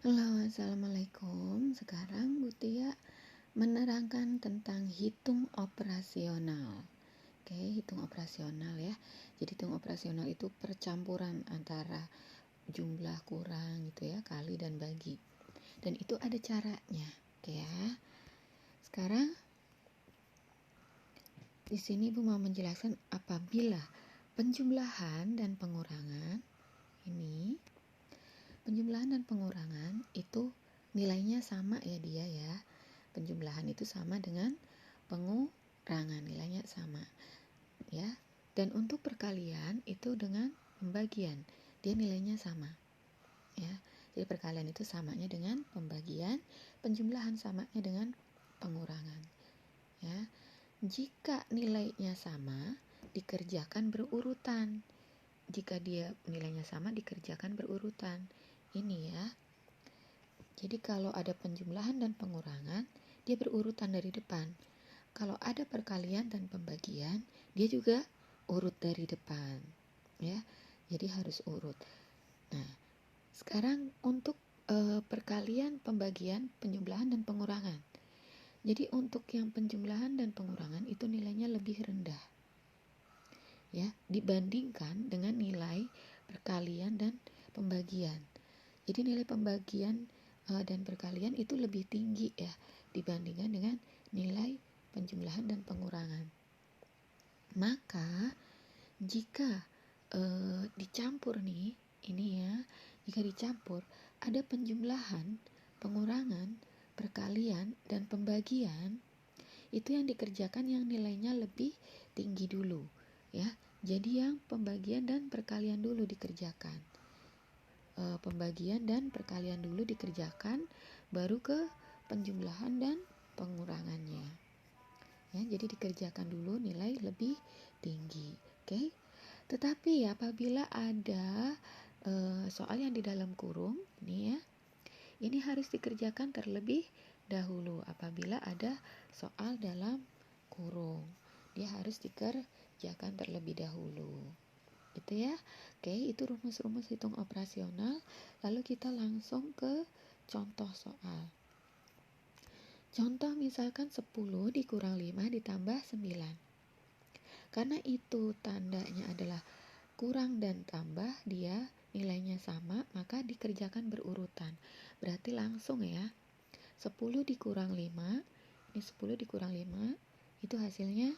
Halo, assalamualaikum. Sekarang Bu Tia menerangkan tentang hitung operasional. Oke, hitung operasional ya. Jadi hitung operasional itu percampuran antara jumlah kurang gitu ya, kali dan bagi. Dan itu ada caranya. Oke ya. Sekarang di sini Bu mau menjelaskan apabila penjumlahan dan pengurangan ini penjumlahan dan pengurangan itu nilainya sama ya dia ya. Penjumlahan itu sama dengan pengurangan, nilainya sama ya. Dan untuk perkalian itu dengan pembagian, dia nilainya sama ya. Jadi perkalian itu samanya dengan pembagian, penjumlahan samanya dengan pengurangan ya. Jika nilainya sama, dikerjakan berurutan. Jika dia nilainya sama, dikerjakan berurutan. Ini ya. Jadi kalau ada penjumlahan dan pengurangan, dia berurutan dari depan. Kalau ada perkalian dan pembagian, dia juga urut dari depan. Ya, jadi harus urut. Nah, sekarang untuk perkalian, pembagian, penjumlahan dan pengurangan. Jadi untuk yang penjumlahan dan pengurangan itu nilainya lebih rendah. Ya, dibandingkan dengan nilai perkalian dan pembagian. Jadi nilai pembagian dan perkalian itu lebih tinggi ya dibandingkan dengan nilai penjumlahan dan pengurangan. Maka jika dicampur nih, ini ya, jika dicampur ada penjumlahan, pengurangan, perkalian dan pembagian, itu yang dikerjakan yang nilainya lebih tinggi dulu ya. Jadi yang pembagian dan perkalian dulu dikerjakan. Pembagian dan perkalian dulu dikerjakan, baru ke penjumlahan dan pengurangannya ya. Jadi dikerjakan dulu nilai lebih tinggi. Oke. Tetapi apabila ada soal yang di dalam kurung ini ya, ini harus dikerjakan terlebih dahulu. Apabila ada soal dalam kurung, dia harus dikerjakan terlebih dahulu gitu ya. Oke, itu rumus-rumus hitung operasional. Lalu kita langsung ke contoh soal. Contoh misalkan 10 dikurang 5 ditambah 9. Karena itu tandanya adalah kurang dan tambah, dia nilainya sama, maka dikerjakan berurutan. Berarti langsung ya, 10 dikurang 5, ini 10 dikurang 5, itu hasilnya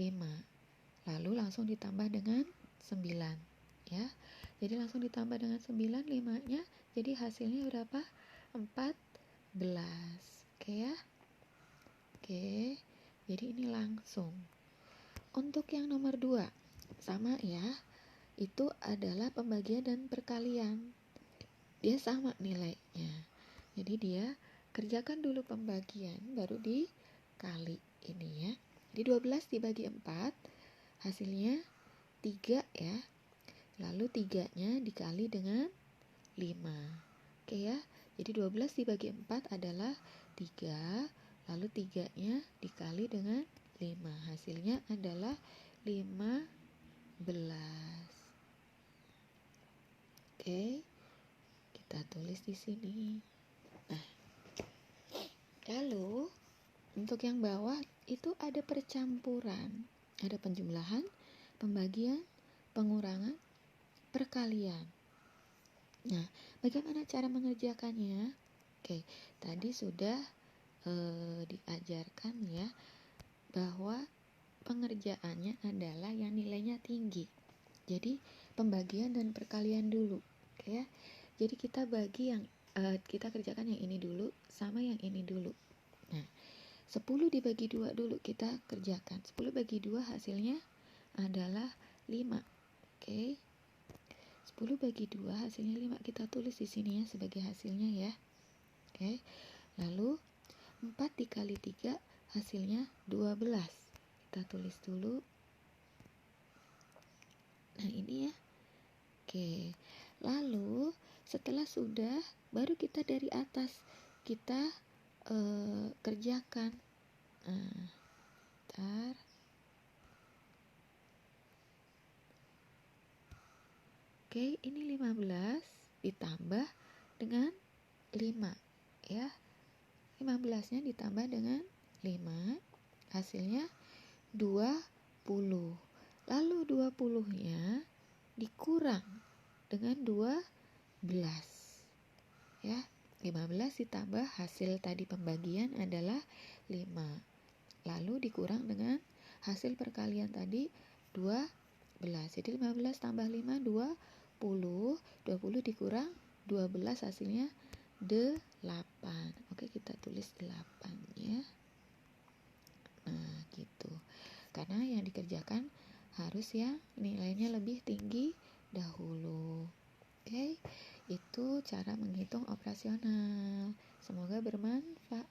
5. Lalu langsung ditambah dengan 9 ya. Jadi langsung ditambah dengan 9, 5-nya jadi hasilnya berapa? 14. Oke ya. Oke. Jadi ini langsung. Untuk yang nomor 2 sama ya. Itu adalah pembagian dan perkalian. Dia sama nilainya. Jadi dia kerjakan dulu pembagian baru dikali ini ya. Jadi 12 dibagi 4 hasilnya 3 ya. Lalu 3-nya dikali dengan 5. Oke ya. Jadi 12 dibagi 4 adalah 3. Lalu 3-nya dikali dengan 5. Hasilnya adalah 15. Oke. Kita tulis di sini. Nah, lalu untuk yang bawah itu ada percampuran. Ada penjumlahan, pembagian, pengurangan, perkalian. Nah, bagaimana cara mengerjakannya? Oke, tadi sudah diajarkan ya bahwa pengerjaannya adalah yang nilainya tinggi. Jadi pembagian dan perkalian dulu, oke ya. Jadi kita bagi yang kita kerjakan yang ini dulu sama yang ini dulu. Nah, 10 dibagi 2 dulu kita kerjakan. 10 bagi 2 hasilnya adalah 5. Oke. 10 bagi 2 hasilnya 5. Kita tulis di sini ya sebagai hasilnya ya. Oke. Lalu 4 dikali 3 hasilnya 12. Kita tulis dulu. Nah, ini ya. Oke. Lalu setelah sudah, baru kita dari atas kita kerjakan. Ntar. Oke, ini 15 ditambah dengan 5 ya. 15-nya ditambah dengan 5, hasilnya 20. Lalu 20-nya dikurang dengan 12 ya. 15 ditambah hasil tadi pembagian adalah 5. Lalu dikurang dengan hasil perkalian tadi 12. Jadi 15 tambah 5 20. 20 dikurang 12 hasilnya 8. Oke, kita tulis 8 ya. Nah, gitu. Karena yang dikerjakan harus yang nilainya lebih tinggi dahulu. Oke, itu cara menghitung operasional. Semoga bermanfaat.